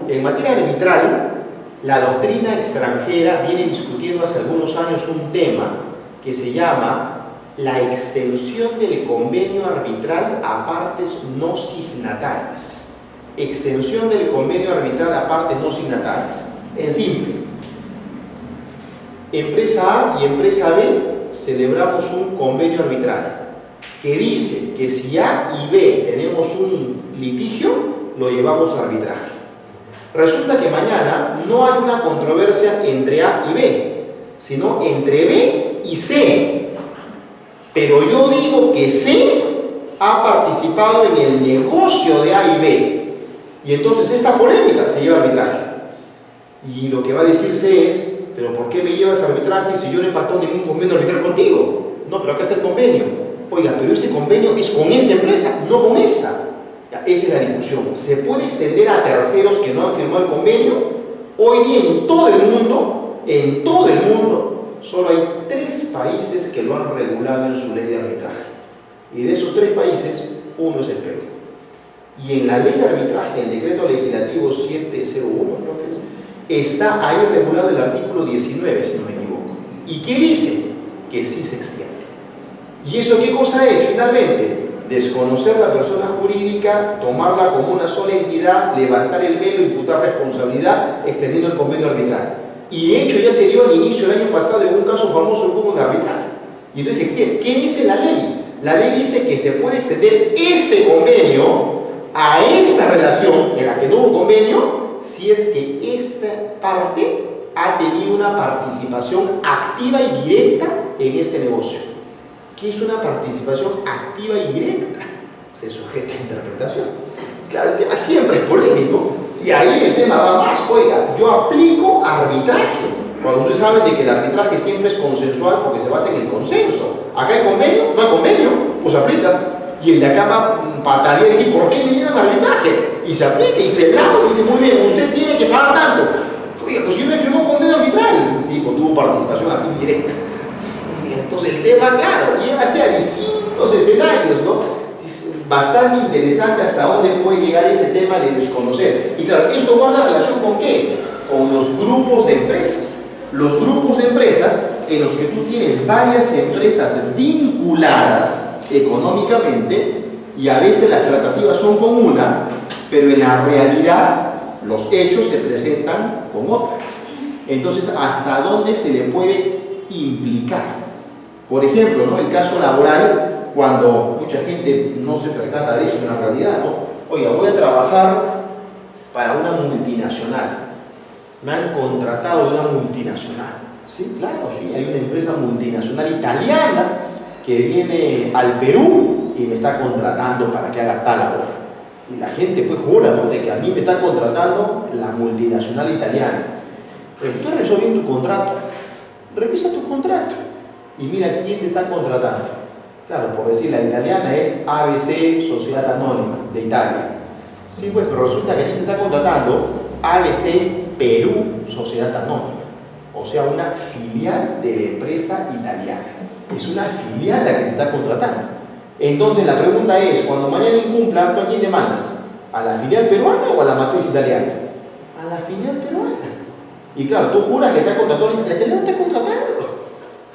En materia arbitral, la doctrina extranjera viene discutiendo hace algunos años un tema que se llama la extensión del convenio arbitral a partes no signatarias. Extensión del convenio arbitral a partes no signatarias. En simple, empresa A y empresa B celebramos un convenio arbitral que dice que si A y B tenemos un litigio, lo llevamos a arbitraje. Resulta que mañana no hay una controversia entre A y B, sino entre B y C. Pero yo digo que C ha participado en el negocio de A y B. Y entonces esta polémica se lleva a arbitraje. Y lo que va a decirse es, ¿pero por qué me llevas a arbitraje si yo no he pactado ningún convenio arbitral contigo? No, pero acá está el convenio. Oiga, pero este convenio es con esta empresa, no con esta. Esa es la discusión. ¿Se puede extender a terceros que no han firmado el convenio? Hoy día en todo el mundo, solo hay 3 países que lo han regulado en su ley de arbitraje. Y de esos 3 países, uno es el Perú. Y en la ley de arbitraje, el decreto legislativo 701, creo que es, está ahí regulado el artículo 19, si no me equivoco. ¿Y qué dice? Que sí se extiende. ¿Y eso qué cosa es? Finalmente, desconocer la persona jurídica, tomarla como una sola entidad, levantar el velo, imputar responsabilidad, extendiendo el convenio arbitral. Y de hecho ya se dio al inicio del año pasado en un caso famoso como en arbitraje. Y entonces se extiende. ¿Qué dice la ley? La ley dice que se puede extender este convenio a esta relación en la que no hubo convenio si es que esta parte ha tenido una participación activa y directa en este negocio. ¿Qué es una participación activa y directa? Se sujeta a interpretación. Claro, el tema siempre es polémico y ahí el tema va más. Oiga, yo aplico arbitraje. Cuando ustedes saben de que el arbitraje siempre es consensual porque se basa en el consenso. Acá hay convenio, no hay convenio, pues aplica. Y el de acá va patalear y decir, ¿por qué me llevan arbitraje? Y se aplica y se lava y dice, muy bien, usted tiene que pagar tanto. Oiga, pues yo me firmó un convenio arbitral. Sí, pues tuvo participación activa y directa. Entonces el tema, claro, lleva a distintos escenarios, ¿no? Es bastante interesante hasta dónde puede llegar ese tema de desconocer. Y claro, esto guarda relación con ¿qué? Con los grupos de empresas. Los grupos de empresas en los que tú tienes varias empresas vinculadas económicamente y a veces las tratativas son con una, pero en la realidad los hechos se presentan con otra. Entonces, ¿hasta dónde se le puede implicar? Por ejemplo, ¿no? El caso laboral, cuando mucha gente no se percata de eso en la realidad, ¿no? Oiga, voy a trabajar para una multinacional. Me han contratado de una multinacional. Sí, claro, sí, hay una empresa multinacional italiana que viene al Perú y me está contratando para que haga tal labor. Y la gente pues jura, ¿no? De que a mí me está contratando la multinacional italiana. Pero tú revisó bien tu contrato. Revisa tu contrato. Y mira quién te está contratando. Claro, por decir, la italiana es ABC Sociedad Anónima de Italia. Sí, pues, pero resulta que a ti te está contratando ABC Perú Sociedad Anónima. O sea, una filial de la empresa italiana. Es una filial la que te está contratando. Entonces la pregunta es, cuando mañana incumplan, ¿tú a quién demandas? ¿A la filial peruana o a la matriz italiana? A la filial peruana. Y claro, tú juras que te ha contratado, la italiana no te ha contratado.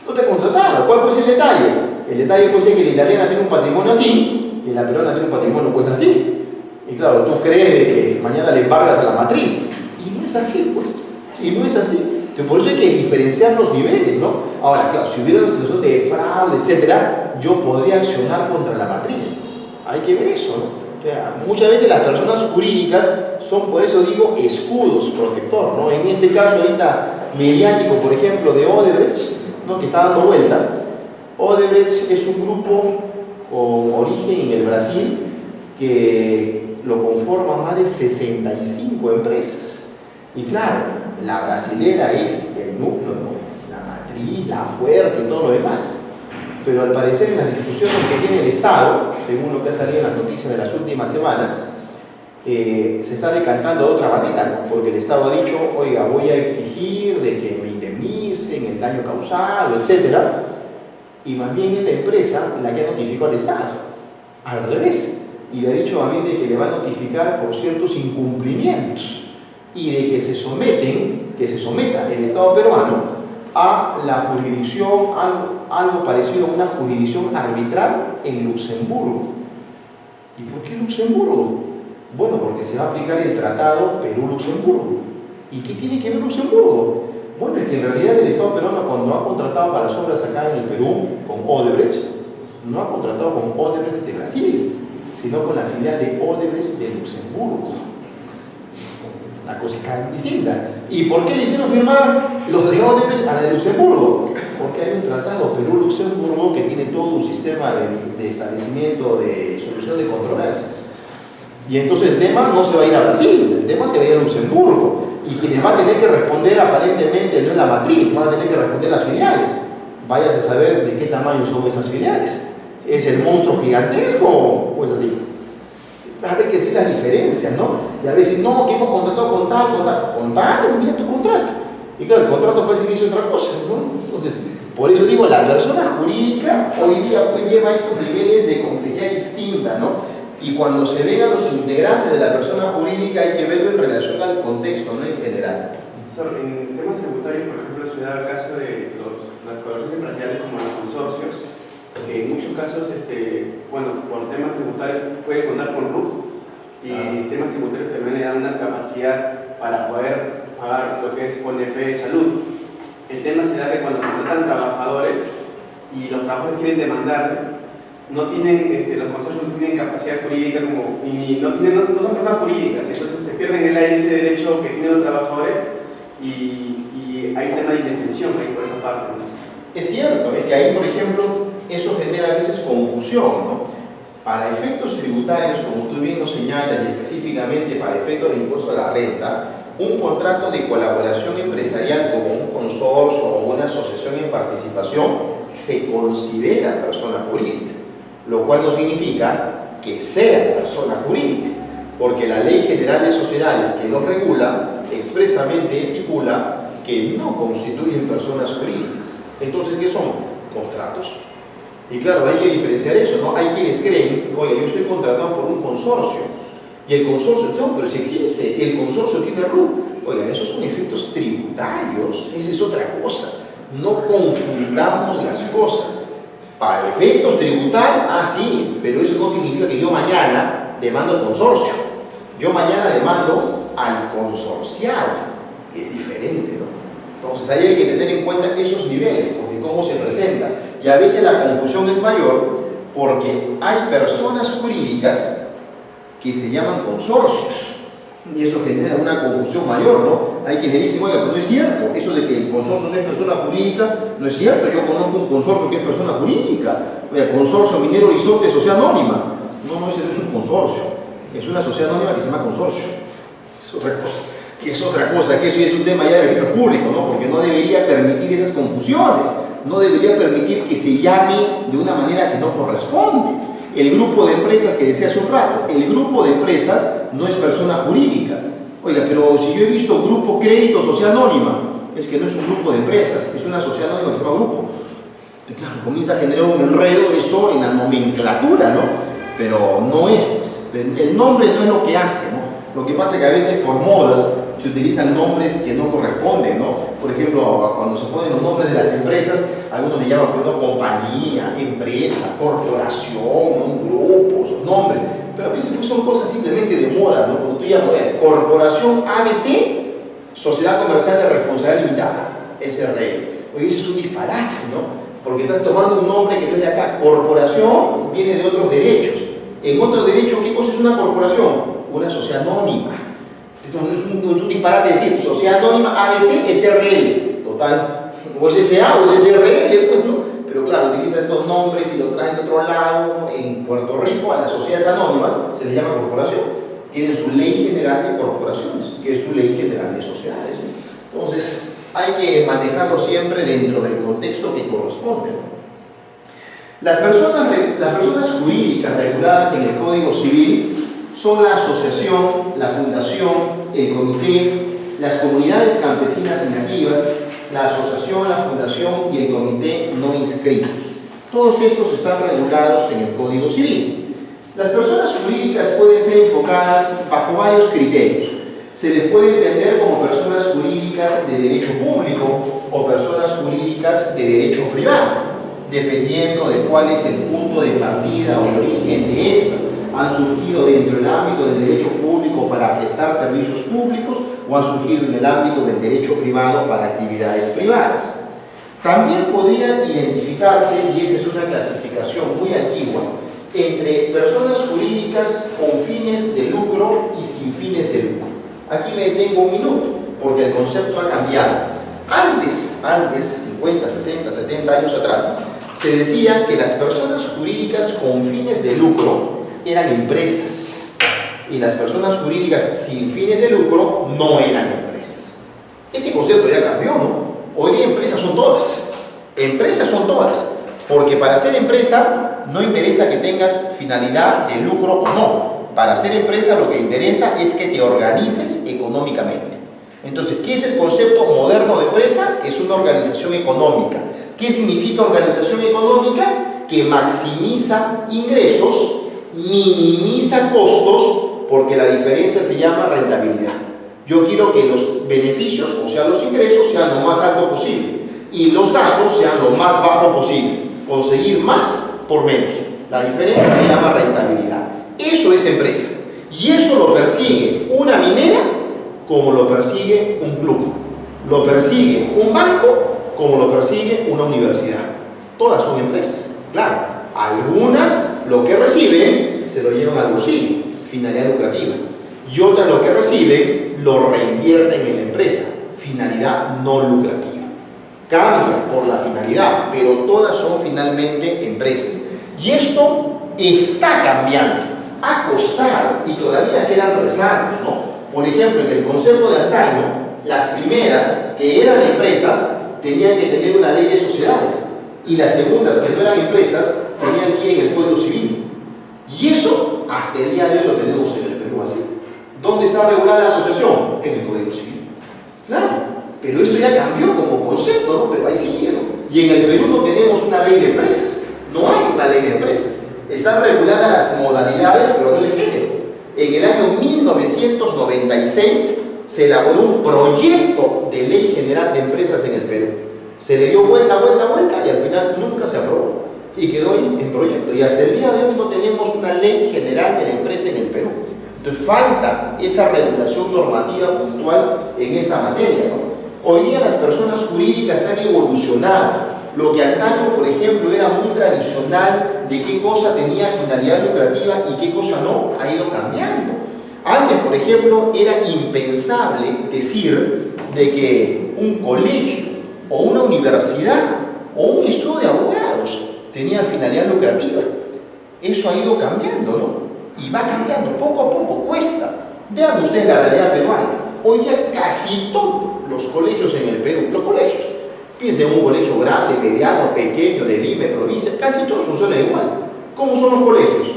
No te ha contratado. ¿Cuál puede ser el detalle? El detalle puede ser que la italiana tiene un patrimonio así y la peruana tiene un patrimonio pues así. Y claro, tú crees de que mañana le embargas a la matriz. Y no es así, pues. Y no es así. Entonces, por eso hay que diferenciar los niveles, ¿no? Ahora, claro, si hubiera una situación de fraude, etcétera, yo podría accionar contra la matriz. Hay que ver eso, ¿no? O sea, muchas veces las personas jurídicas son, por eso digo, escudos protector, ¿no? En este caso ahorita mediático, por ejemplo, de Odebrecht, ¿no? Que está dando vuelta. Odebrecht es un grupo con origen en el Brasil que lo conforman más de 65 empresas. Y claro, la brasilera es el núcleo, ¿no? La matriz, la fuerte y todo lo demás. Pero al parecer en las discusiones que tiene el Estado, según lo que ha salido en las noticias de las últimas semanas, se está decantando de otra manera, ¿no? Porque el Estado ha dicho, oiga, voy a exigir de que me indemnicen el daño causado, etcétera. Y más bien es la empresa la que ha notificado al Estado. Al revés. Y le ha dicho a mí de que le va a notificar por ciertos incumplimientos. y de que se someta el Estado peruano a la jurisdicción, algo parecido a una jurisdicción arbitral en Luxemburgo. ¿Y por qué Luxemburgo? Bueno, porque se va a aplicar el tratado Perú-Luxemburgo. ¿Y qué tiene que ver Luxemburgo? Bueno, es que en realidad el Estado peruano, cuando ha contratado para las obras acá en el Perú con Odebrecht, no ha contratado con Odebrecht de Brasil, sino con la filial de Odebrecht de Luxemburgo. Una cosa distinta. ¿Y por qué le hicieron firmar los de Odebrecht a la de Luxemburgo? Porque hay un tratado Perú-Luxemburgo que tiene todo un sistema de establecimiento, de solución de controversias. Y entonces el tema no se va a ir a Brasil, el tema se va a ir a Luxemburgo. Y quienes van a tener que responder aparentemente no es la matriz, van a tener que responder las filiales. Váyase a saber de qué tamaño son esas filiales. ¿Es el monstruo gigantesco o es así? A ver que decir las diferencias, ¿no? Y a veces, no, que hemos contratado con tal, envía tu contrato. Y claro, el contrato parece que hizo otra cosa, ¿no? Entonces, por eso digo, la persona jurídica hoy día pues lleva estos niveles de complejidad distinta, ¿no? Y cuando se ven a los integrantes de la persona jurídica hay que verlo en relación al contexto, no en general. En temas tributarios, por ejemplo, se da el caso de las colaboraciones empresariales como los consorcios, que en muchos casos, bueno, por temas tributarios pueden contar con RUC y temas tributarios también le dan una capacidad para poder pagar lo que es ONP de salud. El tema se da que cuando contratan trabajadores y los trabajadores quieren demandar, no tienen, los consorcios no tienen capacidad jurídica y no son personas jurídicas, entonces se pierden el aire ese derecho que tienen los trabajadores y hay tema de indefensión ahí por esa parte, ¿no? Es cierto, es que ahí, por ejemplo, eso genera a veces confusión, ¿no? Para efectos tributarios, como tú bien lo señalas, y específicamente para efectos de impuesto a la renta, un contrato de colaboración empresarial como un consorcio o una asociación en participación se considera persona jurídica, lo cual no significa que sea persona jurídica, porque la Ley General de Sociedades que lo regula expresamente estipula que no constituyen personas jurídicas. Entonces, ¿qué son? Contratos. Y claro, hay que diferenciar eso, ¿no? Hay quienes creen, oye, yo estoy contratado por un consorcio, y el consorcio, no, pero si existe, el consorcio tiene RUC. Oiga, esos son efectos tributarios, esa es otra cosa. No confundamos las cosas. Para efectos tributarios, sí, pero eso no significa que yo mañana demando al consorcio. Yo mañana demando al consorciado, que es diferente, ¿no? Entonces ahí hay que tener en cuenta esos niveles, porque cómo se presenta. Y a veces la confusión es mayor porque hay personas jurídicas que se llaman consorcios. Y eso genera una confusión mayor, ¿no? Hay quienes dicen, oiga, pero no es cierto, eso de que el consorcio no es persona jurídica, no es cierto. Yo conozco un consorcio que es persona jurídica. Oiga, Consorcio Minero Horizonte, Sociedad Anónima. No, ese no es un consorcio, es una sociedad anónima que se llama consorcio. Es otra cosa. Que es otra cosa, que eso ya es un tema ya de registro público, ¿no? Porque no debería permitir esas confusiones, no debería permitir que se llame de una manera que no corresponde. El grupo de empresas que decía hace un rato, el grupo de empresas no es persona jurídica. Oiga, pero si yo he visto Grupo Crédito Sociedad Anónima, es que no es un grupo de empresas, es una sociedad anónima que se llama grupo. Y claro, comienza a generar un enredo esto en la nomenclatura, ¿no? Pero no es, pues, el nombre no es lo que hace, ¿no? Lo que pasa es que a veces por modas se utilizan nombres que no corresponden, ¿no? Por ejemplo, cuando se ponen los nombres de las empresas, algunos le llaman primero compañía, empresa, corporación, grupos, nombres. Pero a veces pues, son cosas simplemente de moda, ¿no? Cuando tú llamas Corporación ABC, Sociedad Comercial de Responsabilidad Limitada, SRL. Oye, eso es un disparate, ¿no? Porque estás tomando un nombre que no es de acá. Corporación viene de otros derechos. En otros derechos, ¿qué cosa es una corporación? Una sociedad anónima. Entonces es un disparate decir sociedad anónima ABC SRL, total, o SSA o SSRL, pues no, pero claro, utiliza estos nombres y lo traen de otro lado. En Puerto Rico a las sociedades anónimas se les llama corporación, tienen su ley general de corporaciones, que es su ley general de sociedades, ¿no? Entonces hay que manejarlo siempre dentro del contexto que corresponde, ¿no? Las personas jurídicas reguladas en el Código Civil son la asociación, la fundación, el comité, las comunidades campesinas y nativas, la asociación, la fundación y el comité no inscritos. Todos estos están regulados en el Código Civil. Las personas jurídicas pueden ser enfocadas bajo varios criterios. se les puede entender como personas jurídicas de derecho público o personas jurídicas de derecho privado, dependiendo de cuál es el punto de partida o origen de estas. Han surgido dentro del ámbito del derecho público para prestar servicios públicos o han surgido en el ámbito del derecho privado para actividades privadas. También podrían identificarse, y esa es una clasificación muy antigua, entre personas jurídicas con fines de lucro y sin fines de lucro. Aquí me detengo un minuto, porque el concepto ha cambiado. Antes, 50, 60, 70 años atrás, se decía que las personas jurídicas con fines de lucro eran empresas y las personas jurídicas sin fines de lucro no eran empresas. Ese concepto ya cambió, ¿no? Hoy día empresas son todas, porque para ser empresa no interesa que tengas finalidad de lucro o no. Para ser empresa lo que interesa es que te organices económicamente. Entonces, ¿qué es el concepto moderno de empresa? Es una organización económica. ¿Qué significa organización económica? Que maximiza ingresos, minimiza costos, porque la diferencia se llama rentabilidad. Yo quiero que los beneficios, o sea, los ingresos, sean lo más alto posible y los gastos sean lo más bajo posible. Conseguir más por menos. La diferencia se llama rentabilidad. Eso es empresa. Y eso lo persigue una minera como lo persigue un club. Lo persigue un banco como lo persigue una universidad. Todas son empresas. Claro, algunas lo que reciben se lo llevan al bolsillo, finalidad lucrativa. Y otras lo que reciben lo reinvierten en la empresa, finalidad no lucrativa. Cambia por la finalidad, pero todas son finalmente empresas. Y esto está cambiando, ha costado y todavía quedan rezagos, ¿no? Por ejemplo, en el concepto de antaño, las primeras que eran empresas tenían que tener una ley de sociedades y las segundas que no eran empresas tenían que ir en el Código Civil. Y eso hasta el día de hoy lo tenemos en el Perú así. ¿Dónde está regulada la asociación? En el Código Civil. Claro. Pero esto ya cambió como concepto, ¿no? Pero ahí sigue, ¿no? Y en el Perú no tenemos una ley de empresas. No hay una ley de empresas. Están reguladas las modalidades, pero no el género. En el año 1996 se elaboró un proyecto de ley general de empresas en el Perú. Se le dio vuelta y al final nunca se aprobó. Y quedó en proyecto. Y hasta el día de hoy no tenemos una ley general de la empresa en el Perú. Entonces falta esa regulación normativa puntual en esa materia, ¿no? Hoy día las personas jurídicas han evolucionado. Lo que antaño, por ejemplo, era muy tradicional de qué cosa tenía finalidad lucrativa y qué cosa no, ha ido cambiando. Antes, por ejemplo, era impensable decir de que un colegio o una universidad o un estudio de abogados tenía finalidad lucrativa. Eso ha ido cambiando, ¿no? Y va cambiando poco a poco, cuesta. Vean ustedes la realidad peruana. Hoy día casi todos los colegios en el Perú, los colegios, piensen en un colegio grande, mediano, pequeño, de Lima, provincia, casi todos funcionan igual. ¿Cómo son los colegios?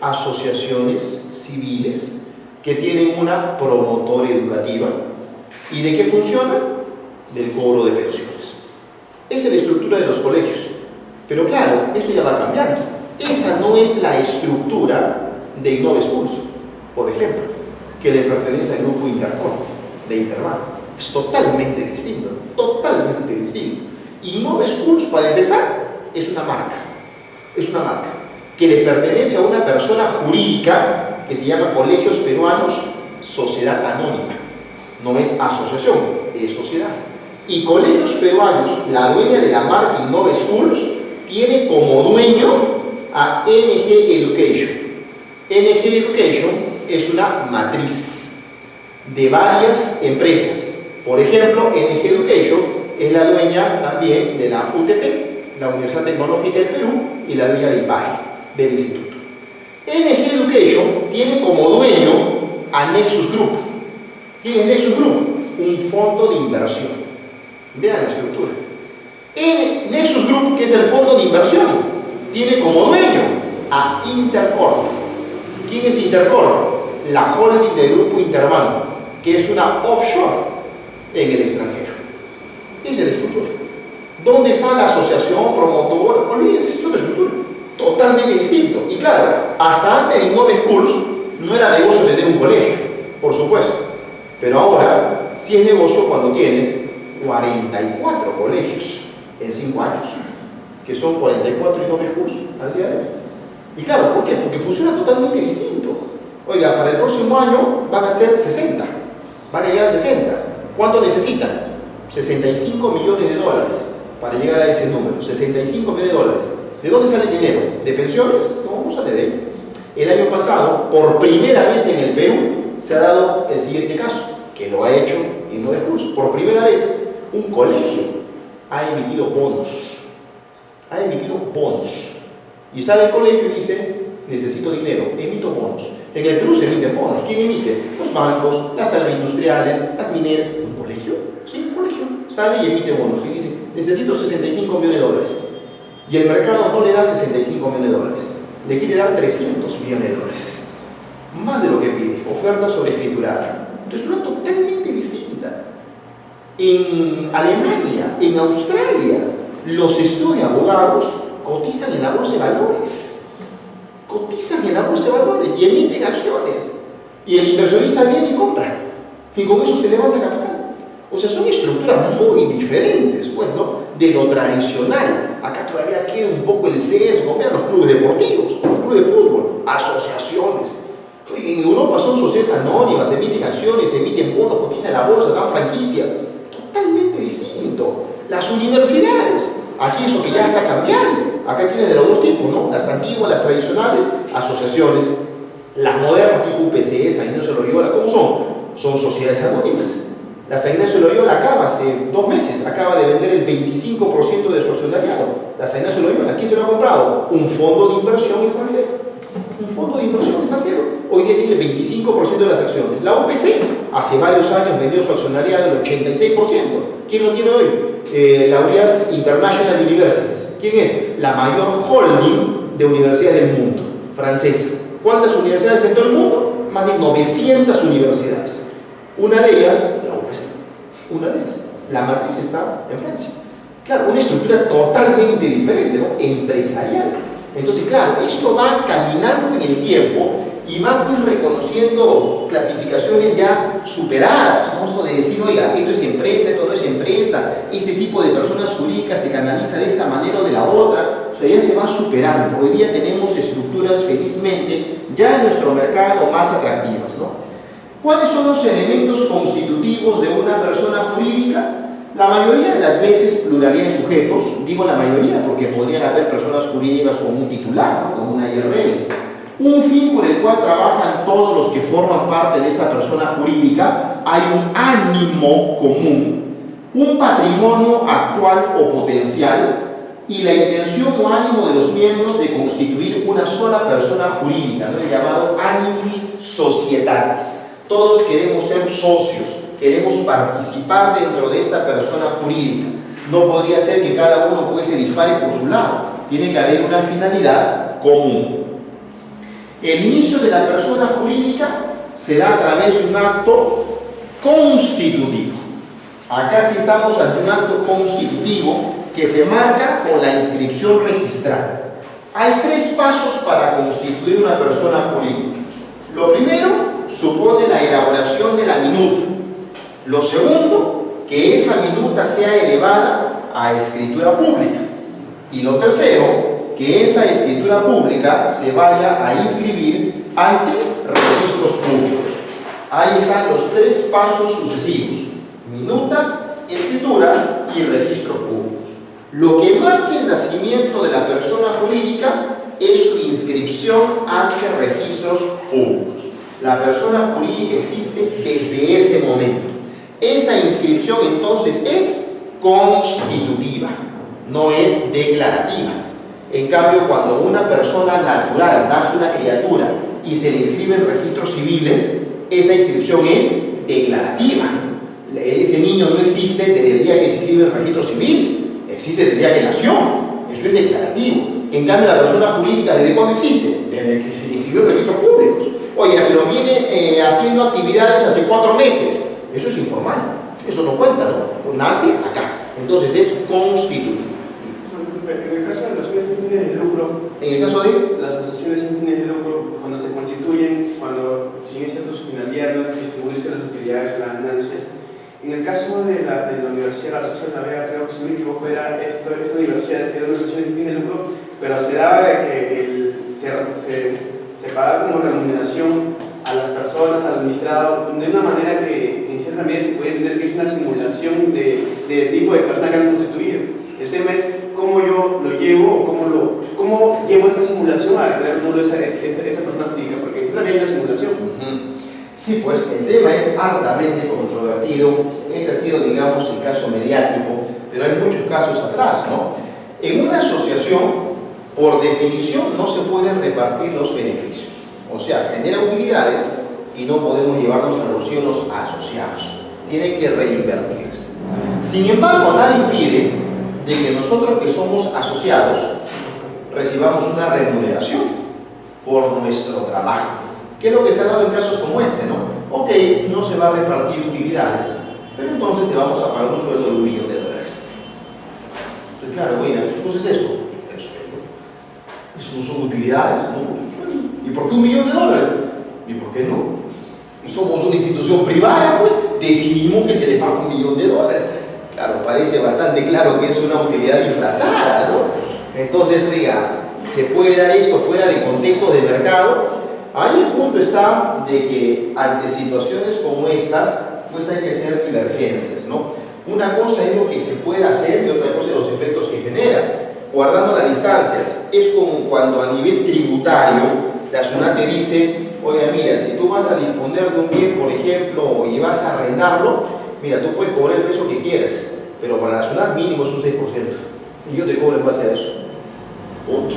Asociaciones civiles que tienen una promotora educativa. ¿Y de qué funciona? Del cobro de pensiones. Esa es la estructura de los colegios. Pero claro, esto ya va cambiando. Esa no es la estructura de Innove Schools, por ejemplo, que le pertenece al grupo Intercorp de Interbank. Es totalmente distinto, totalmente distinto. Innove Schools, para empezar, es una marca que le pertenece a una persona jurídica que se llama Colegios Peruanos Sociedad Anónima. No es asociación, es sociedad. Y Colegios Peruanos, la dueña de la marca Innove Schools, tiene como dueño a NG Education. NG Education es una matriz de varias empresas. Por ejemplo, NG Education es la dueña también de la UTP, la Universidad Tecnológica del Perú, y la dueña de IPAE, del instituto. NG Education tiene como dueño a Nexus Group. ¿Quién es Nexus Group? Un fondo de inversión. Vean la estructura. Nexus Group, que es el fondo de inversión, tiene como dueño a Intercorp. ¿Quién es Intercorp? La holding del grupo Interbank, que es una offshore en el extranjero. Esa es la estructura. ¿Dónde está la asociación, promotor? Olvídense, es una estructura totalmente distinta. Y claro, hasta antes de Innove Schools no era negocio tener un colegio, por supuesto. Pero ahora, sí es negocio cuando tienes 44 colegios en 5 años, que son 44 noves cursos al día de hoy. Y claro, ¿por qué? Porque funciona totalmente distinto. Oiga, para el próximo año van a ser 60, van a llegar a 60. ¿Cuánto necesitan? 65 millones de dólares para llegar a ese número. 65 millones de dólares. ¿De dónde sale el dinero? ¿De pensiones? No sale de él. El año pasado, por primera vez en el Perú, se ha dado el siguiente caso, que lo ha hecho en 9 cursos. Por primera vez, un colegio ha emitido bonos. Ha emitido bonos. Y sale el colegio y dice, necesito dinero, emito bonos. En el Perú se emiten bonos. ¿Quién emite? Los bancos, las agroindustriales, las mineras. ¿Un colegio? Sí, un colegio. Sale y emite bonos y dice, necesito 65 millones de dólares. Y el mercado no le da 65 millones de dólares. Le quiere dar 300 millones de dólares. Más de lo que pide. Oferta sobreescriturada. Entonces, una totalmente distinta. En Alemania, en Australia, los estudios de abogados cotizan en la bolsa de valores. Cotizan en la bolsa de valores y emiten acciones. Y el inversionista viene y compra. Y con eso se levanta capital. O sea, son estructuras muy diferentes, pues, ¿no? De lo tradicional. Acá todavía queda un poco el sesgo. Vean los clubes deportivos, los clubes de fútbol, asociaciones. En Europa son sociedades anónimas, emiten acciones, emiten bonos, cotizan en la bolsa, dan franquicia. Totalmente distinto. Las universidades, aquí eso que ya está cambiando. Acá tienes de los dos tipos, ¿no? Las antiguas, las tradicionales, asociaciones. Las modernas, tipo UPC, San Ignacio de Loyola, ¿cómo son? Son sociedades anónimas. La San Ignacio de Loyola acaba, hace 2 meses, acaba de vender el 25% de su accionariado. La San Ignacio de Loyola, ¿quién se lo ha comprado? Un fondo de inversión extranjero. Un fondo de inversión extranjero. Hoy día tiene el 25% de las acciones. La UPC, hace varios años vendió su accionariado el 86%. ¿Quién lo tiene hoy? Laureate International Universities. ¿Quién es? La mayor holding de universidades del mundo, francesa. ¿Cuántas universidades en todo el mundo? Más de 900 universidades. Una de ellas, la UPC. Una de ellas. La matriz está en Francia. Claro, una estructura totalmente diferente, ¿no? Empresarial. Entonces, claro, esto va caminando en el tiempo y va pues reconociendo clasificaciones ya superadas, ¿no? Esto de decir, oiga, esto es empresa, esto no es empresa, este tipo de personas jurídicas se canaliza de esta manera o de la otra, o sea, ya se va superando. Hoy día tenemos estructuras, felizmente, ya en nuestro mercado más atractivas, ¿no? ¿Cuáles son los elementos constitutivos de una persona jurídica? La mayoría de las veces pluralidad de sujetos, digo la mayoría porque podrían haber personas jurídicas con un titular, ¿no? Con una IRL. Un fin por el cual trabajan todos los que forman parte de esa persona jurídica, hay un ánimo común, un patrimonio actual o potencial y la intención o ánimo de los miembros de constituir una sola persona jurídica, ¿no? El llamado animus societatis. Todos queremos ser socios, queremos participar dentro de esta persona jurídica. No podría ser que cada uno pues se dispare por su lado. Tiene que haber una finalidad común. El inicio de la persona jurídica se da a través de un acto constitutivo. Acá sí estamos ante un acto constitutivo que se marca con la inscripción registral. Hay 3 pasos para constituir una persona jurídica. Lo primero supone la elaboración de la minuta. Lo segundo, que esa minuta sea elevada a escritura pública. Y lo tercero, que esa escritura pública se vaya a inscribir ante registros públicos. Ahí están los 3 pasos sucesivos: minuta, escritura y registros públicos. Lo que marca el nacimiento de la persona jurídica es su inscripción ante registros públicos. La persona jurídica existe desde ese momento. Esa inscripción entonces es constitutiva, no es declarativa. En cambio, cuando una persona natural nace una criatura y se le inscribe en registros civiles, esa inscripción es declarativa. Ese niño no existe desde el día que se inscribe en registros civiles, existe desde el día que nació. Eso es declarativo. En cambio, la persona jurídica, ¿desde cuándo existe? Desde que se inscribió en registros públicos. Oye, pero viene haciendo actividades hace 4 meses. Eso es informal. Eso no cuenta, ¿no? Nace acá. Entonces es constitutivo. En el caso de las asociaciones sin fines de lucro, en el caso de las asociaciones sin fines de lucro, cuando se constituyen, cuando siguen siendo su finalidad no es distribuirse las utilidades o las ganancias. En el caso de la Universidad de Garza de la Vega, creo que si no me equivoco, era esta universidad que era una asociación sin fin de lucro, pero se daba de que se pagaba como remuneración a las personas, al administrado, de una manera que en cierta medida se puede entender que es una simulación de tipo de persona que han constituido. El tema es cómo yo lo llevo o cómo llevo esa simulación a crear esa persona jurídica, porque también hay una simulación. Sí, pues el tema es altamente controvertido. Ese ha sido, digamos, el caso mediático, pero hay muchos casos atrás, ¿no? En una asociación, por definición, no se pueden repartir los beneficios. O sea, genera utilidades y no podemos llevarnos al bolsillo los asociados. Tiene que reinvertirse. Sin embargo, nada impide de que nosotros que somos asociados recibamos una remuneración por nuestro trabajo. ¿Qué es lo que se ha dado en casos como este, no? Ok, no se va a repartir utilidades, pero entonces te vamos a pagar un sueldo de $1 millón. Entonces, claro, bueno, entonces eso, el sueldo. Eso no son utilidades, no, es un sueldo. ¿Y por qué $1 millón? ¿Y por qué no? Somos una institución privada, pues decidimos que se le paga $1 millón. Claro, parece bastante claro que es una utilidad disfrazada, ¿no? Entonces, oiga, ¿se puede dar esto fuera de contexto de mercado? Ahí el punto está de que ante situaciones como estas, pues hay que hacer divergencias, ¿no? Una cosa es lo que se puede hacer y otra cosa es los efectos que genera. Guardando las distancias, es como cuando a nivel tributario la SUNAT te dice, oiga, mira, si tú vas a disponer de un bien, por ejemplo, y vas a arrendarlo, mira, tú puedes cobrar el precio que quieras, pero para la SUNAT mínimo es un 6%, y yo te cobro en base a eso. Punto.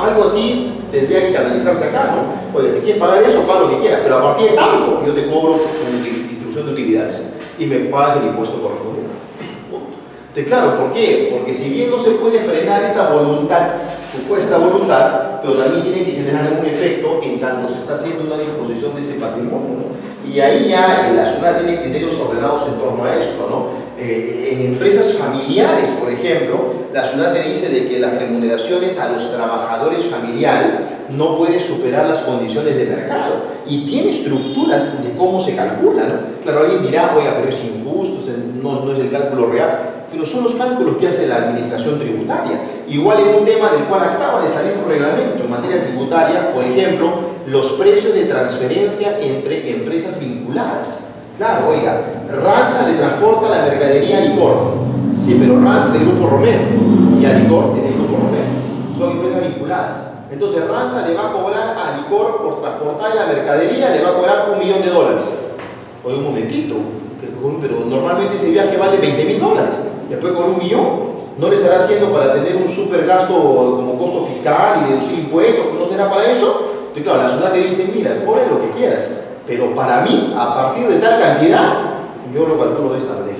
Algo así tendría que canalizarse acá, ¿no? Oye, si quieres pagar eso, paga lo que quieras, pero a partir de tanto, yo te cobro una distribución de utilidades y me pagas el impuesto correspondiente. Claro, ¿por qué? Porque si bien no se puede frenar esa voluntad, supuesta voluntad, pero también tiene que generar algún efecto en tanto se está haciendo una disposición de ese patrimonio, ¿no? Y ahí ya la SUNAT tiene criterios ordenados en torno a esto, ¿no? En empresas familiares, por ejemplo, la SUNAT te dice de que las remuneraciones a los trabajadores familiares no pueden superar las condiciones de mercado y tiene estructuras de cómo se calcula, ¿no? Claro, alguien dirá, oiga, pero es injusto, no es el cálculo real, pero son los cálculos que hace la administración tributaria. Igual en un tema del cual acaba de salir un reglamento en materia tributaria, por ejemplo, los precios de transferencia entre empresas vinculadas. Claro, oiga, RANSA le transporta la mercadería a Licor, sí, pero RANSA es del Grupo Romero y a Licor es del Grupo Romero, son empresas vinculadas. Entonces RANSA le va a cobrar a Licor por transportar la mercadería, le va a cobrar $1 millón. Oye, un momentito, pero normalmente ese viaje vale $20.000, después con $1 millón, ¿no le estará haciendo para tener un super gasto como costo fiscal y deducir impuestos? ¿No será para eso? Entonces, claro, la SUNAT te dice, mira, cobre lo que quieras, pero para mí, a partir de tal cantidad, yo lo calculo de esta manera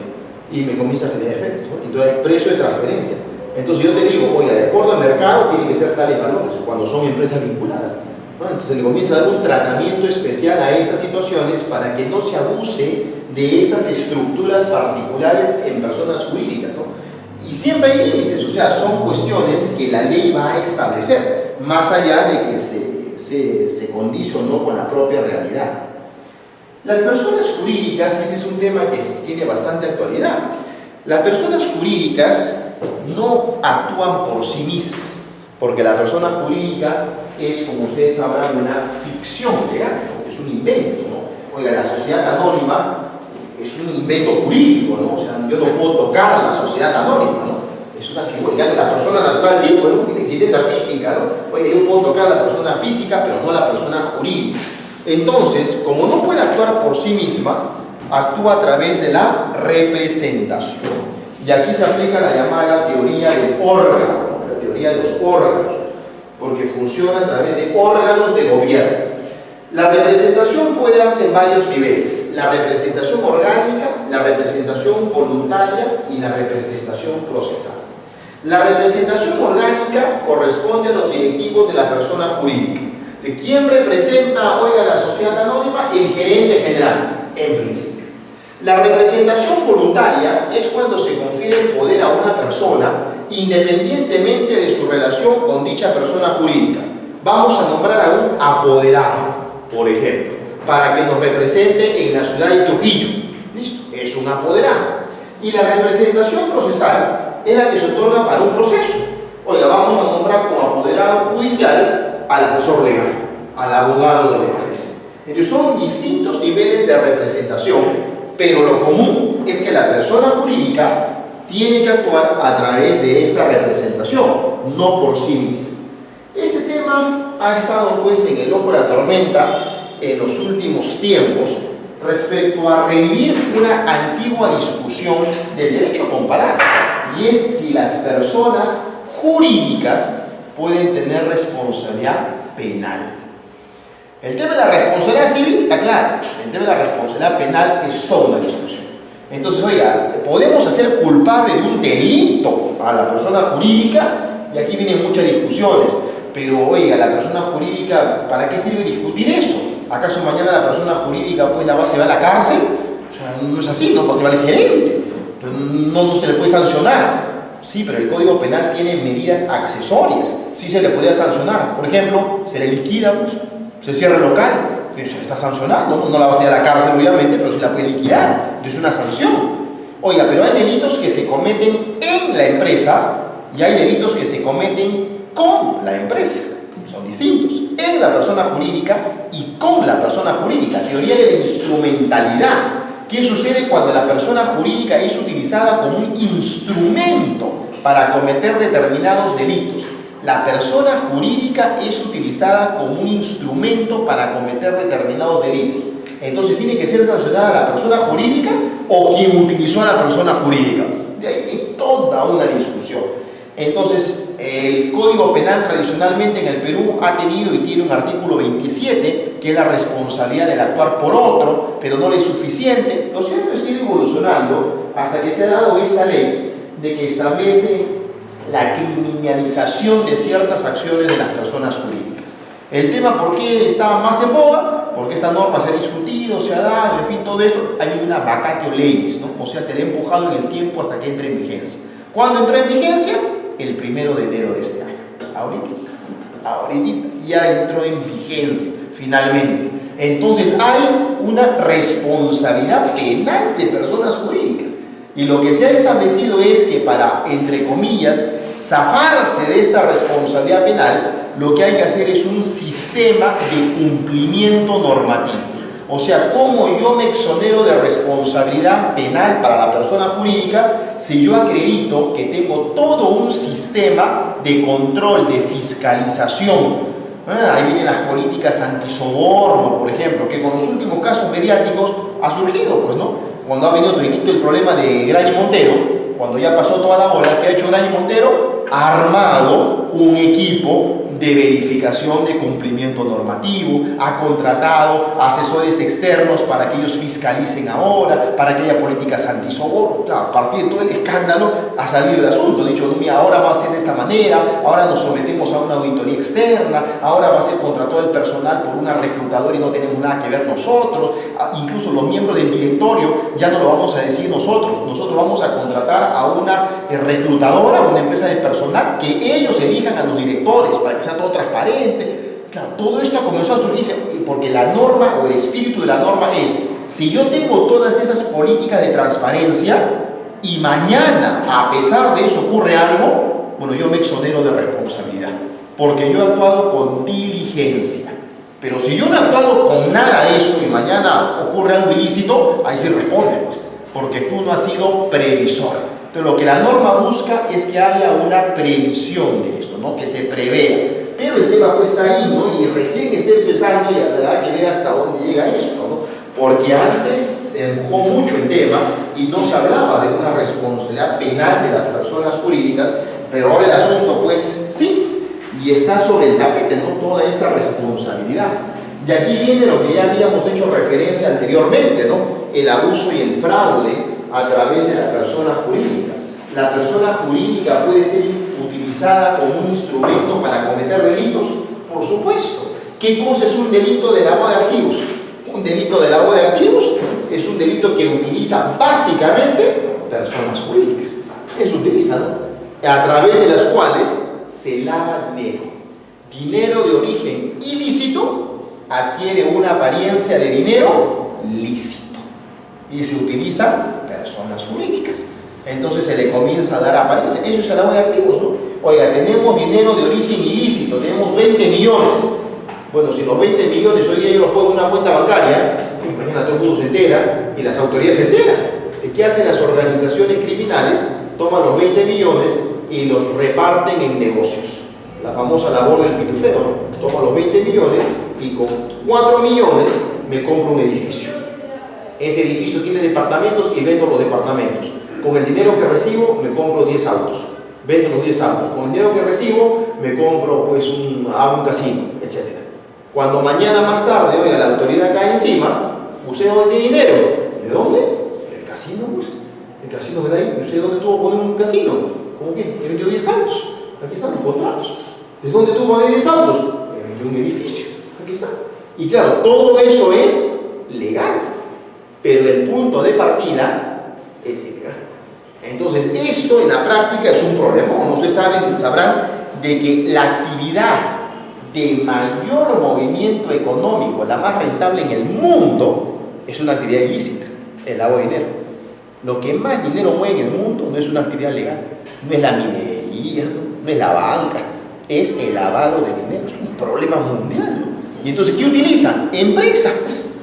y me comienza a generar efectos, ¿no? Entonces hay precio de transferencia. Entonces yo te digo, oiga, de acuerdo al mercado tiene que ser tales valores cuando son empresas vinculadas, ¿no? Entonces se le comienza a dar un tratamiento especial a estas situaciones para que no se abuse de esas estructuras particulares en personas jurídicas, ¿no? Y siempre hay límites, o sea, son cuestiones que la ley va a establecer, más allá de que se condicionó con la propia realidad. Las personas jurídicas, este es un tema que tiene bastante actualidad. Las personas jurídicas no actúan por sí mismas, porque la persona jurídica es, como ustedes sabrán, una ficción legal, ¿no? Es un invento, ¿no? Oiga, la sociedad anónima es un invento jurídico, ¿no? O sea, yo no puedo tocar la sociedad anónima, ¿no? Es una figura, la persona natural sí, bueno, tiene existencia física, ¿no? Oye, yo puedo tocar a la persona física, pero no a la persona jurídica. Entonces, como no puede actuar por sí misma, actúa a través de la representación. Y aquí se aplica la llamada teoría del órgano, la teoría de los órganos, porque funciona a través de órganos de gobierno. La representación puede darse en varios niveles: la representación orgánica, la representación voluntaria y la representación procesal. La representación orgánica corresponde a los directivos de la persona jurídica. ¿De quién representa, oiga, la sociedad anónima? El gerente general, en principio. La representación voluntaria es cuando se confiere el poder a una persona independientemente de su relación con dicha persona jurídica. Vamos a nombrar a un apoderado, por ejemplo. para que nos represente en la ciudad de Trujillo. ¿Listo? Es un apoderado. Y la representación procesal es la que se otorga para un proceso. Oiga, vamos a nombrar como apoderado judicial al asesor legal, al abogado de la empresa. Entonces son distintos niveles de representación, pero lo común es que la persona jurídica tiene que actuar a través de esta representación, no por sí misma. Este tema ha estado pues en el ojo de la tormenta en los últimos tiempos respecto a revivir una antigua discusión del derecho comparado, y es si las personas jurídicas pueden tener responsabilidad penal. El tema de la responsabilidad civil está claro, el tema de la responsabilidad penal es toda una discusión. Entonces, oiga, podemos hacer culpable de un delito a la persona jurídica, y aquí vienen muchas discusiones, pero oiga, la persona jurídica, ¿para qué sirve discutir eso? ¿Acaso mañana la persona jurídica pues se va a la cárcel? O sea, no es así, no, pues se va el gerente, entonces, no se le puede sancionar. Sí, pero el Código Penal tiene medidas accesorias, sí se le podría sancionar. Por ejemplo, se le liquida, pues, se cierra el local, se le está sancionando, no la va a hacer a la cárcel obviamente, pero sí la puede liquidar, es una sanción. Oiga, pero hay delitos que se cometen en la empresa y hay delitos que se cometen con la empresa, son distintos, en la persona jurídica y con la persona jurídica. Teoría de la instrumentalidad. ¿Qué sucede cuando la persona jurídica es utilizada como un instrumento para cometer determinados delitos? La persona jurídica es utilizada como un instrumento para cometer determinados delitos. Entonces, ¿tiene que ser sancionada la persona jurídica o quien utilizó a la persona jurídica? De ahí hay toda una discusión. Entonces, el Código Penal tradicionalmente en el Perú ha tenido y tiene un artículo 27, que es la responsabilidad del actuar por otro, pero no le es suficiente. Lo cierto es que ir evolucionando hasta que se ha dado esta ley de que establece la criminalización de ciertas acciones de las personas jurídicas. El tema, ¿por qué estaba más en boga? Porque esta norma se ha discutido, se ha dado, en fin, todo esto, ha habido una vacatio legis, ¿no? O sea, se le ha empujado en el tiempo hasta que entre en vigencia. ¿Cuándo entró en vigencia? El 1 de enero de este año. Ahorita ya entró en vigencia, finalmente. Entonces hay una responsabilidad penal de personas jurídicas. Y lo que se ha establecido es que para, entre comillas, zafarse de esta responsabilidad penal, lo que hay que hacer es un sistema de cumplimiento normativo. O sea, ¿cómo yo me exonero de responsabilidad penal para la persona jurídica si yo acredito que tengo todo un sistema de control, de fiscalización? Ahí vienen las políticas antisoborno, por ejemplo, que con los últimos casos mediáticos ha surgido, pues, ¿no? Cuando ha venido el problema de Graña y Montero, cuando ya pasó toda la bola, ¿qué ha hecho Graña y Montero? Ha armado un equipo de verificación de cumplimiento normativo, ha contratado asesores externos para que ellos fiscalicen ahora, para que haya políticas antisoborno. A partir de todo el escándalo ha salido el asunto, ha dicho, mira, ahora va a ser de esta manera, ahora nos sometemos a una auditoría externa, ahora va a ser contra todo el personal por una reclutadora y no tenemos nada que ver nosotros, incluso los miembros del directorio ya no lo vamos a decir nosotros vamos a contratar a una reclutadora, una empresa de personal, que ellos elijan a los directores para que sea todo transparente. Claro, todo esto comenzó a surgir porque la norma o el espíritu de la norma es, si yo tengo todas estas políticas de transparencia y mañana a pesar de eso ocurre algo, bueno, yo me exonero de responsabilidad porque yo he actuado con diligencia. Pero si yo no he actuado con nada de eso y mañana ocurre algo ilícito, ahí sí responde, pues, porque tú no has sido previsor. Entonces, lo que la norma busca es que haya una previsión de esto, ¿no? Que se prevea. Pero el tema pues está ahí, ¿no? Y recién está empezando y habrá que ver hasta dónde llega esto, ¿no? Porque antes se empujó mucho el tema y no se hablaba de una responsabilidad penal de las personas jurídicas, pero ahora el asunto pues sí, y está sobre el tapete, ¿no? Toda esta responsabilidad. Y aquí viene lo que ya habíamos hecho referencia anteriormente, ¿no? El abuso y el fraude a través de la persona jurídica. La persona jurídica puede ser utilizada como un instrumento para cometer delitos, por supuesto. ¿Qué cosa es un delito de lavado de activos? Un delito de lavado de activos es un delito que utiliza básicamente personas jurídicas. Es utilizado a través de las cuales se lava dinero. Dinero de origen ilícito adquiere una apariencia de dinero lícito y se utilizan personas jurídicas. Entonces se le comienza a dar apariencia. Eso es el lavado de activos, ¿no? Oiga, tenemos dinero de origen ilícito, tenemos 20 millones. Bueno, si los 20 millones hoy día yo los pongo en una cuenta bancaria, imagina, todo el mundo se entera y las autoridades se enteran. ¿Qué hacen las organizaciones criminales? Toman los 20 millones y los reparten en negocios. La famosa labor del pitufeo, ¿no? Tomo los 20 millones y con 4 millones me compro un edificio. Ese edificio tiene departamentos y vendo los departamentos. Con el dinero que recibo me compro 10 autos. Vendo los 10 autos. Con el dinero que recibo me compro pues hago un casino, etc. Cuando mañana más tarde, oiga, la autoridad cae encima, ¿usted dónde tiene dinero? ¿De dónde? Del casino, pues. El casino que da ahí. ¿Usted dónde tuvo que poner un casino? ¿Cómo que? He vendido 10 autos. Aquí están los contratos. ¿De dónde tuvo que poner 10 autos? He vendido un edificio. Aquí está. Y claro, todo eso es legal. Pero el punto de partida es ilegal. Entonces, esto en la práctica es un problema. Ustedes sabrán de que la actividad de mayor movimiento económico, la más rentable en el mundo, es una actividad ilícita, el lavado de dinero. Lo que más dinero mueve en el mundo no es una actividad legal, no es la minería, no es la banca, es el lavado de dinero. Es un problema mundial, ¿no? Y entonces, ¿qué utilizan? Empresas, pues,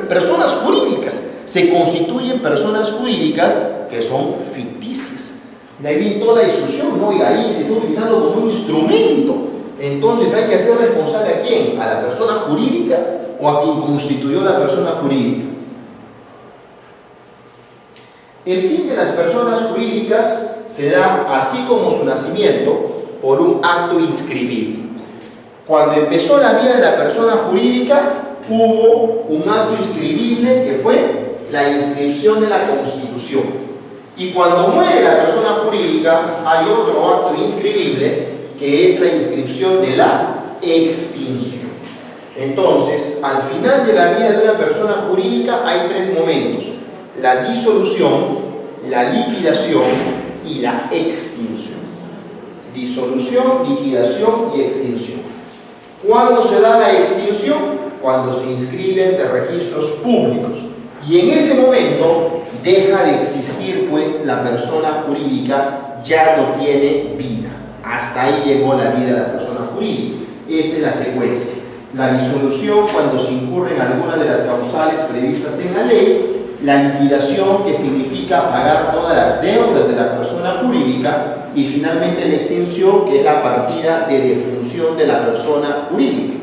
personas jurídicas. Se constituyen personas jurídicas que son ficticias. De ahí viene toda la discusión, ¿no? Y ahí se está utilizando como un instrumento. Entonces hay que hacer responsable ¿a quién? ¿A la persona jurídica o a quien constituyó la persona jurídica? El fin de las personas jurídicas se da, así como su nacimiento, por un acto inscribible. Cuando empezó la vida de la persona jurídica, hubo un acto inscribible que fue la inscripción de la Constitución. Y cuando muere la persona jurídica, hay otro acto inscribible que es la inscripción de la extinción. Entonces, al final de la vida de una persona jurídica hay 3 momentos: la disolución, la liquidación y la extinción. Disolución, liquidación y extinción. ¿Cuándo se da la extinción? Cuando se inscribe ante registros públicos. Y en ese momento deja de existir, pues la persona jurídica ya no tiene vida. Hasta ahí llegó la vida de la persona jurídica. Esta es la secuencia. La disolución, cuando se incurre en alguna de las causales previstas en la ley. La liquidación, que significa pagar todas las deudas de la persona jurídica. Y finalmente la extinción, que es la partida de defunción de la persona jurídica.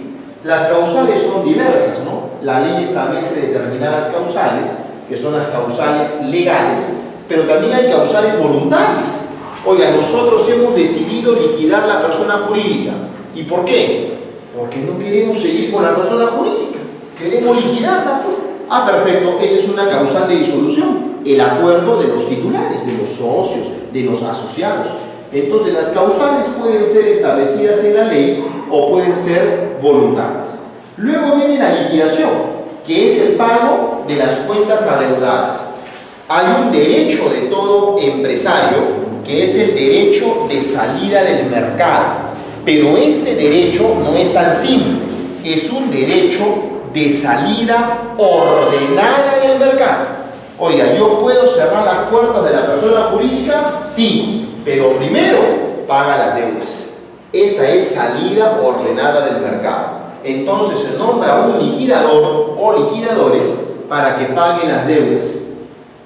Las causales son diversas, ¿no? La ley establece determinadas causales, que son las causales legales, pero también hay causales voluntarias. Oiga, nosotros hemos decidido liquidar la persona jurídica. ¿Y por qué? Porque no queremos seguir con la persona jurídica. Queremos liquidarla, pues. Ah, perfecto, esa es una causal de disolución. El acuerdo de los titulares, de los socios, de los asociados. Entonces, las causales pueden ser establecidas en la ley o pueden ser voluntarias. Luego viene la liquidación, que es el pago de las cuentas adeudadas. Hay un derecho de todo empresario, que es el derecho de salida del mercado. Pero este derecho no es tan simple, es un derecho de salida ordenada del mercado. Oiga, ¿yo puedo cerrar las puertas de la persona jurídica? Sí, pero primero paga las deudas. Esa es salida ordenada del mercado. Entonces se nombra un liquidador o liquidadores para que paguen las deudas.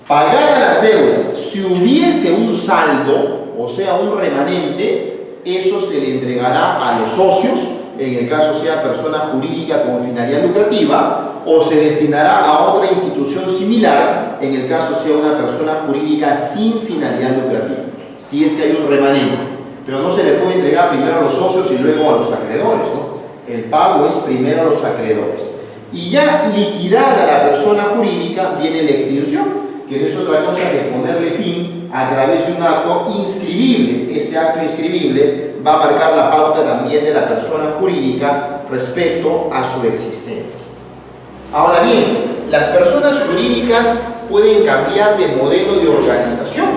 Pagadas las deudas, si hubiese un saldo, o sea, un remanente, eso se le entregará a los socios, en el caso sea persona jurídica con finalidad lucrativa, o se destinará a otra institución similar, en el caso sea una persona jurídica sin finalidad lucrativa, si es que hay un remanente. Pero no se le puede entregar primero a los socios y luego a los acreedores, ¿no? El pago es primero a los acreedores. Y ya liquidada la persona jurídica, viene la extinción, que no es otra cosa que ponerle fin a través de un acto inscribible. Este acto inscribible va a marcar la pauta también de la persona jurídica respecto a su existencia. Ahora bien, las personas jurídicas pueden cambiar de modelo de organización,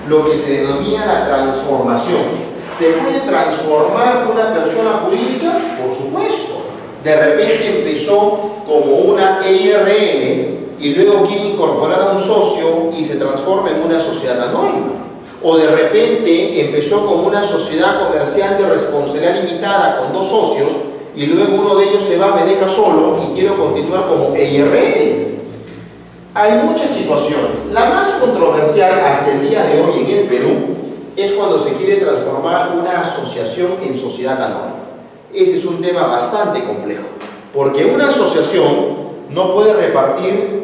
lo que se denomina la transformación. ¿Se puede transformar una persona jurídica? Por supuesto. de repente empezó como una EIRL y luego quiere incorporar a un socio y se transforma en una sociedad anónima. O de repente empezó como una sociedad comercial de responsabilidad limitada con 2 socios y luego uno de ellos se va, me deja solo y quiero continuar como EIRL. Hay muchas situaciones. La más controversial hasta el día de hoy en el Perú es cuando se quiere transformar una asociación en sociedad anónima. Ese es un tema bastante complejo, porque una asociación no puede repartir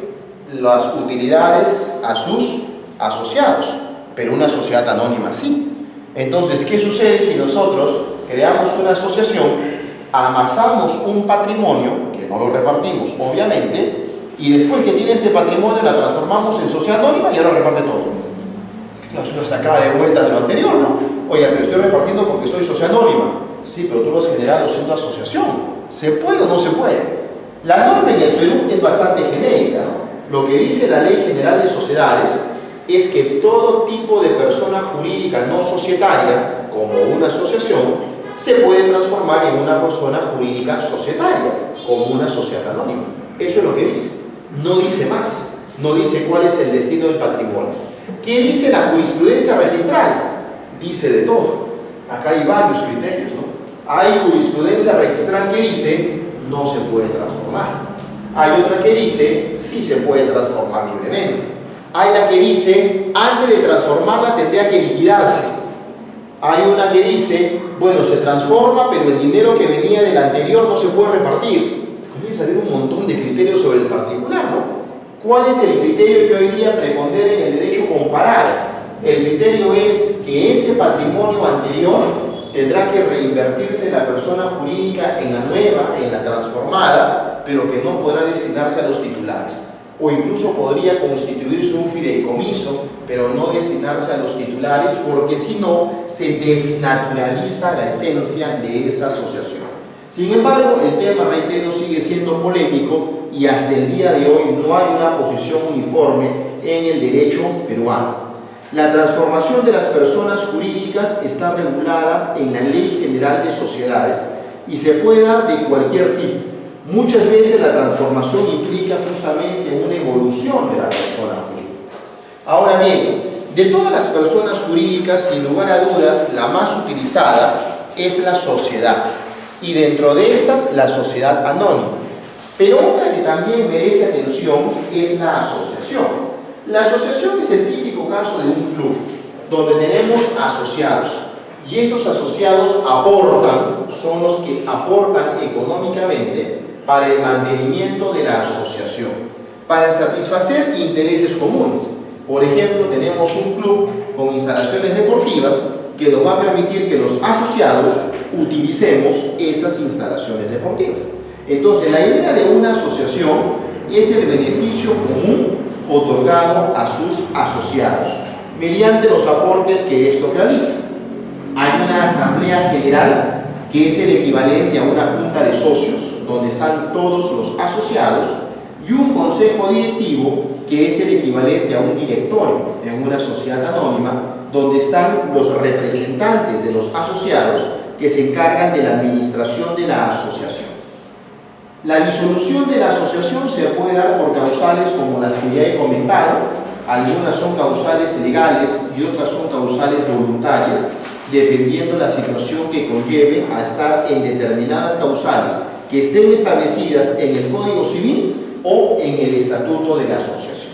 las utilidades a sus asociados, pero una sociedad anónima sí. Entonces, ¿qué sucede si nosotros creamos una asociación, amasamos un patrimonio, que no lo repartimos obviamente, y después que tiene este patrimonio la transformamos en sociedad anónima y ahora reparte todo? Nos saca de vuelta de lo anterior, ¿no? Oye, pero estoy repartiendo porque soy sociedad anónima. Sí, pero tú lo has generado siendo asociación. ¿Se puede o no se puede? La norma en el Perú es bastante genérica, ¿no? Lo que dice la Ley General de Sociedades es que todo tipo de persona jurídica no societaria, como una asociación, se puede transformar en una persona jurídica societaria, como una sociedad anónima. Eso es lo que dice. No dice más. No dice cuál es el destino del patrimonio. ¿Qué dice la jurisprudencia registral? Dice de todo. Acá hay varios criterios, ¿no? Hay jurisprudencia registral que dice no se puede transformar. Hay otra que dice sí se puede transformar libremente. Hay la que dice antes de transformarla tendría que liquidarse. Hay una que dice bueno, se transforma pero el dinero que venía del anterior no se puede repartir. Comienza a haber un montón de criterios sobre el particular, ¿no? ¿Cuál es el criterio que hoy día prepondera en el derecho comparado? El criterio es que ese patrimonio anterior tendrá que reinvertirse la persona jurídica en la nueva, en la transformada, pero que no podrá destinarse a los titulares. O incluso podría constituirse un fideicomiso, pero no destinarse a los titulares, porque si no, se desnaturaliza la esencia de esa asociación. Sin embargo, el tema, reitero, sigue siendo polémico y hasta el día de hoy no hay una posición uniforme en el derecho peruano. La transformación de las personas jurídicas está regulada en la Ley General de Sociedades y se puede dar de cualquier tipo. Muchas veces la transformación implica justamente una evolución de la persona jurídica. Ahora bien, de todas las personas jurídicas, sin lugar a dudas, la más utilizada es la sociedad. Y dentro de estas, la sociedad anónima. Pero otra que también merece atención es la asociación. La asociación es el típico caso de un club, donde tenemos asociados. Y estos asociados aportan, son los que aportan económicamente para el mantenimiento de la asociación, para satisfacer intereses comunes. Por ejemplo, tenemos un club con instalaciones deportivas que nos va a permitir que los asociados utilicemos esas instalaciones deportivas. Entonces, la idea de una asociación es el beneficio común otorgado a sus asociados mediante los aportes que esto realiza. Hay una asamblea general que es el equivalente a una junta de socios donde están todos los asociados y un consejo directivo que es el equivalente a un directorio en una sociedad anónima donde están los representantes de los asociados que se encargan de la administración de la asociación. La disolución de la asociación se puede dar por causales como las que ya he comentado. Algunas son causales legales y otras son causales voluntarias, dependiendo de la situación que conlleve a estar en determinadas causales que estén establecidas en el Código Civil o en el Estatuto de la Asociación.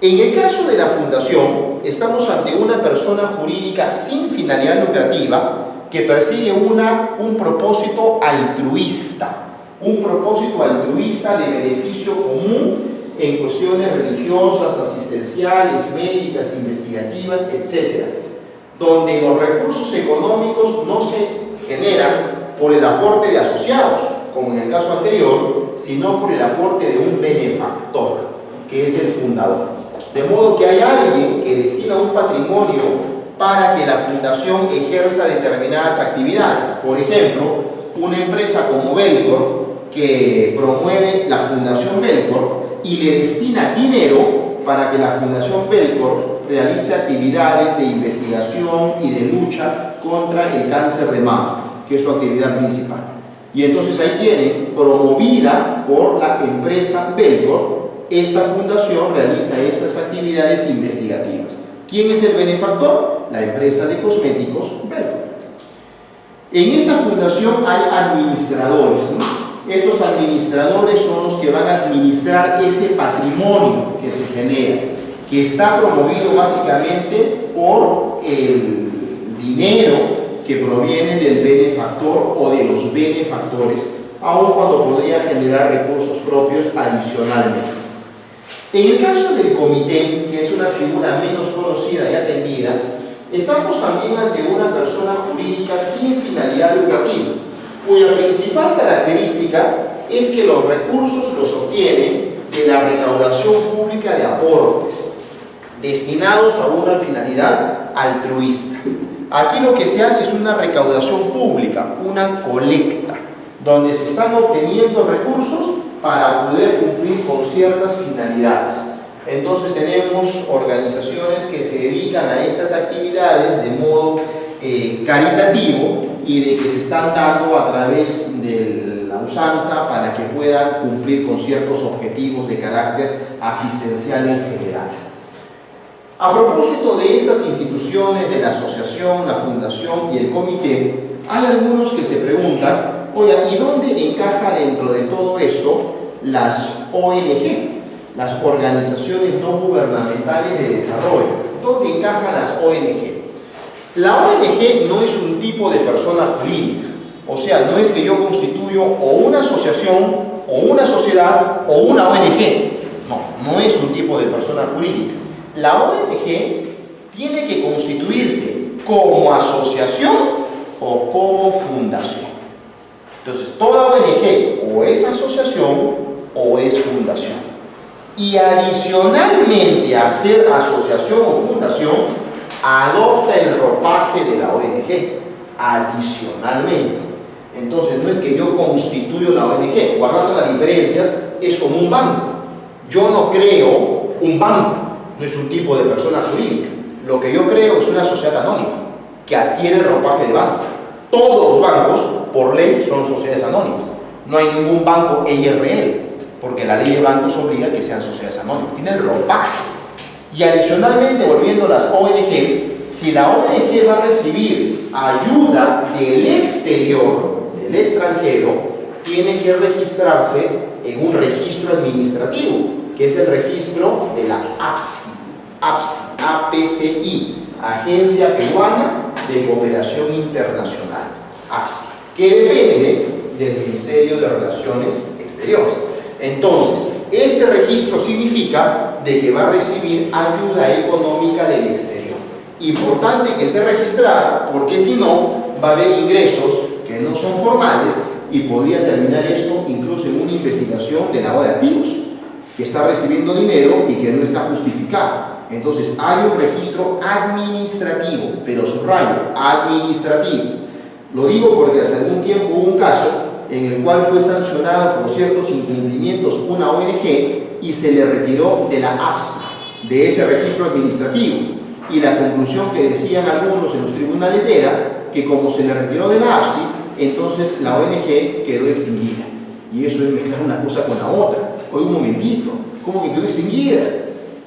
En el caso de la fundación, estamos ante una persona jurídica sin finalidad lucrativa que persigue un propósito altruista, de beneficio común en cuestiones religiosas, asistenciales, médicas, investigativas, etc., donde los recursos económicos no se generan por el aporte de asociados, como en el caso anterior, sino por el aporte de un benefactor, que es el fundador. De modo que hay alguien que destina un patrimonio para que la fundación ejerza determinadas actividades. Por ejemplo, una empresa como Belcor, que promueve la Fundación Belcor y le destina dinero para que la Fundación Belcor realice actividades de investigación y de lucha contra el cáncer de mama, que es su actividad principal. Y entonces ahí tienen, promovida por la empresa Belcor, esta fundación realiza esas actividades investigativas. ¿Quién es el benefactor? La empresa de cosméticos Belcor. En esta fundación hay administradores, ¿no? Estos administradores son los que van a administrar ese patrimonio que se genera, que está promovido básicamente por el dinero que proviene del benefactor o de los benefactores, aun cuando podría generar recursos propios adicionalmente. En el caso del comité, que es una figura menos conocida y atendida, estamos también ante una persona jurídica sin finalidad lucrativa, cuya principal característica es que los recursos los obtiene de la recaudación pública de aportes destinados a una finalidad altruista. Aquí lo que se hace es una recaudación pública, una colecta, donde se están obteniendo recursos para poder cumplir con ciertas finalidades. Entonces tenemos organizaciones que se dedican a estas actividades de modo caritativo y de que se están dando a través de la usanza para que puedan cumplir con ciertos objetivos de carácter asistencial en general. A propósito de estas instituciones, de la asociación, la fundación y el comité, hay algunos que se preguntan, oye, ¿y dónde encaja dentro de todo esto las ONG, las organizaciones no gubernamentales de desarrollo? ¿Dónde encajan las ONG? La ONG no es un tipo de persona jurídica, o sea, no es que yo constituyo o una asociación, o una sociedad, o una ONG. No es un tipo de persona jurídica. La ONG tiene que constituirse como asociación o como fundación. Entonces, toda ONG o es asociación o es fundación. Y adicionalmente a ser asociación o fundación, adopta el ropaje de la ONG. Adicionalmente. Entonces, no es que yo constituyo la ONG. Guardando las diferencias, es como un banco. Yo no creo un banco. No es un tipo de persona jurídica. Lo que yo creo es una sociedad anónima que adquiere el ropaje de banco. Todos los bancos, por ley, son sociedades anónimas. No hay ningún banco EIRL, porque la ley de bancos obliga a que sean sociedades anónimas. Tiene el ropaje. Y adicionalmente, volviendo a las ONG, si la ONG va a recibir ayuda del exterior, del extranjero, tiene que registrarse en un registro administrativo, que es el registro de la APCI, Agencia Peruana de Cooperación Internacional, APSI, que depende del Ministerio de Relaciones Exteriores. Entonces, este registro significa de que va a recibir ayuda económica del exterior. Importante que esté registrada, porque si no, va a haber ingresos que no son formales y podría terminar esto incluso en una investigación de lavado de activos, que está recibiendo dinero y que no está justificado. Entonces hay un registro administrativo, pero subrayo, administrativo. Lo digo porque hace algún tiempo hubo un caso en el cual fue sancionado por ciertos incumplimientos una ONG y se le retiró de la APSI, de ese registro administrativo. Y la conclusión que decían algunos en los tribunales era que como se le retiró de la APSI, entonces la ONG quedó extinguida. Y eso es mezclar una cosa con la otra. Oye, un momentito, ¿cómo que quedó extinguida?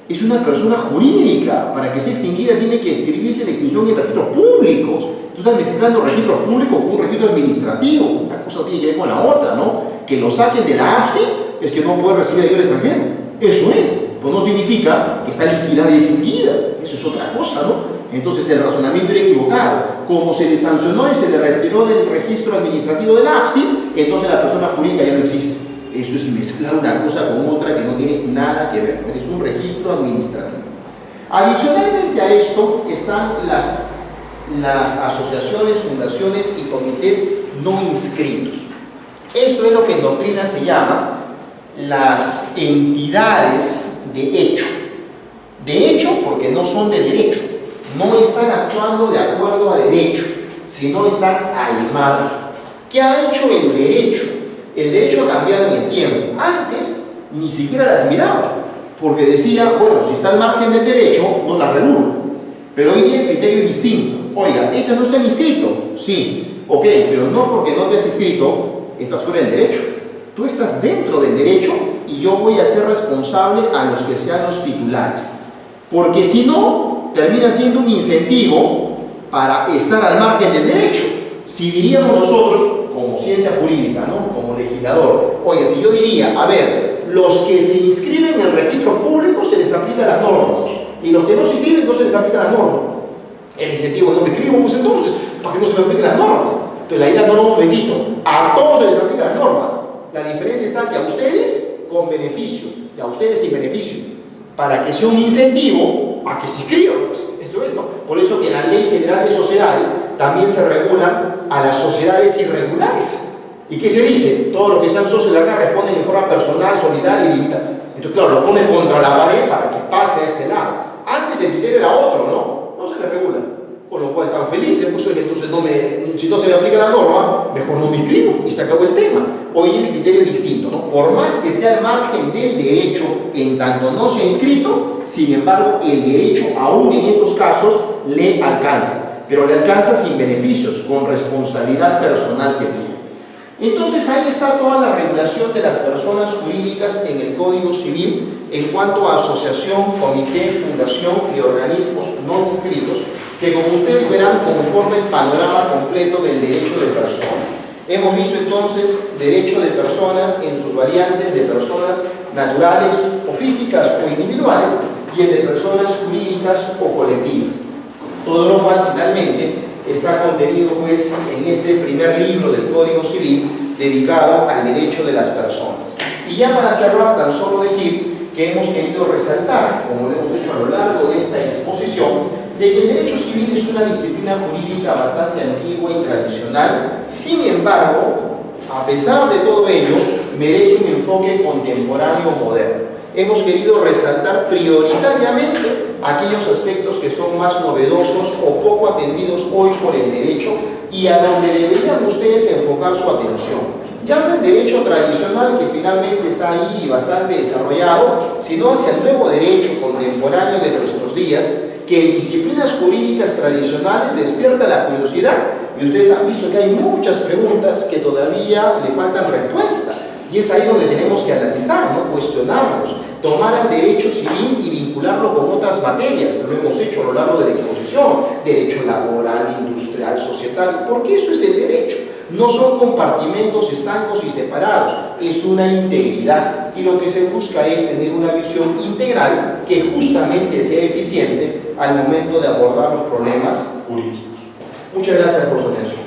Es una persona jurídica. Para que sea extinguida tiene que inscribirse en extinción en registros públicos. Tú estás mezclando registros públicos con un registro administrativo. Una cosa tiene que ver con la otra, ¿no? Que lo saquen de la APSI es que no puede recibir ayuda al extranjero. Eso es. Pues no significa que está liquidada y extinguida. Eso es otra cosa, ¿no? Entonces el razonamiento era equivocado. Como se le sancionó y se le retiró del registro administrativo de la APSI, entonces la persona jurídica ya no existe. Eso es mezclar una cosa con otra que no tiene nada que ver. Es un registro administrativo. Adicionalmente a esto están las asociaciones, fundaciones y comités no inscritos. Esto es lo que en doctrina se llama las entidades de hecho. De hecho, porque no son de derecho. No están actuando de acuerdo a derecho, sino están al margen. ¿Qué ha hecho el derecho? El derecho ha cambiado en el tiempo. Antes ni siquiera las miraba, porque decía, bueno, si está al margen del derecho, no la regulo. Pero hoy día el criterio es distinto. Oiga, ¿estas no se han inscrito? Sí, ok, pero no porque no te has inscrito, estás fuera del derecho. Tú estás dentro del derecho y yo voy a ser responsable a los que sean los titulares. Porque si no, termina siendo un incentivo para estar al margen del derecho. Si diríamos nosotros, como ciencia jurídica, ¿no? Como legislador, oye, si yo diría, a ver, los que se inscriben en el registro público se les aplican las normas, y los que no se inscriben no se les aplican las normas. El incentivo no me escribo, pues entonces, ¿para qué no se me apliquen las normas? Entonces la idea, no, un momentito, a todos se les aplican las normas. La diferencia está que a ustedes con beneficio y a ustedes sin beneficio, para que sea un incentivo a que se inscriban. Pues, eso es, ¿no? Por eso que en la Ley General de Sociedades también se regulan a las sociedades irregulares. ¿Y qué se dice? Todos los que sean socios de acá responden en forma personal, solidaria y limitada. Entonces, claro, lo ponen contra la pared para que pase a este lado. Antes el criterio era otro, ¿no? No se les regula. Con lo cual están felices, pues entonces si no se me aplica la norma, mejor no me inscribo y se acabó el tema. Hoy el criterio es distinto, ¿no? Por más que esté al margen del derecho, en tanto no se ha inscrito, sin embargo, el derecho, aún en estos casos, le alcanza. Pero le alcanza sin beneficios, con responsabilidad personal que tiene. Entonces ahí está toda la regulación de las personas jurídicas en el Código Civil en cuanto a asociación, comité, fundación y organismos no inscritos, que como ustedes verán conforma el panorama completo del derecho de personas. Hemos visto entonces derecho de personas en sus variantes de personas naturales o físicas o individuales y el de personas jurídicas o colectivas. Todo lo cual finalmente está contenido pues en este primer libro del Código Civil dedicado al derecho de las personas. Y ya para cerrar, tan solo decir que hemos querido resaltar, como lo hemos hecho a lo largo de esta exposición, de que el derecho civil es una disciplina jurídica bastante antigua y tradicional. Sin embargo, a pesar de todo ello, merece un enfoque contemporáneo moderno. Hemos querido resaltar prioritariamente aquellos aspectos que son más novedosos o poco atendidos hoy por el derecho y a donde deberían ustedes enfocar su atención. Ya no el derecho tradicional, que finalmente está ahí bastante desarrollado, sino hacia el nuevo derecho contemporáneo de nuestros días, que en disciplinas jurídicas tradicionales despierta la curiosidad. Y ustedes han visto que hay muchas preguntas que todavía le faltan respuesta. Y es ahí donde tenemos que analizar, ¿no? Cuestionarnos, tomar el derecho civil y vincularlo con otras materias. Lo hemos hecho a lo largo de la exposición: derecho laboral, industrial, societario, porque eso es el derecho. No son compartimentos estancos y separados, es una integridad. Y lo que se busca es tener una visión integral que justamente sea eficiente al momento de abordar los problemas jurídicos. Muchas gracias por su atención.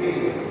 que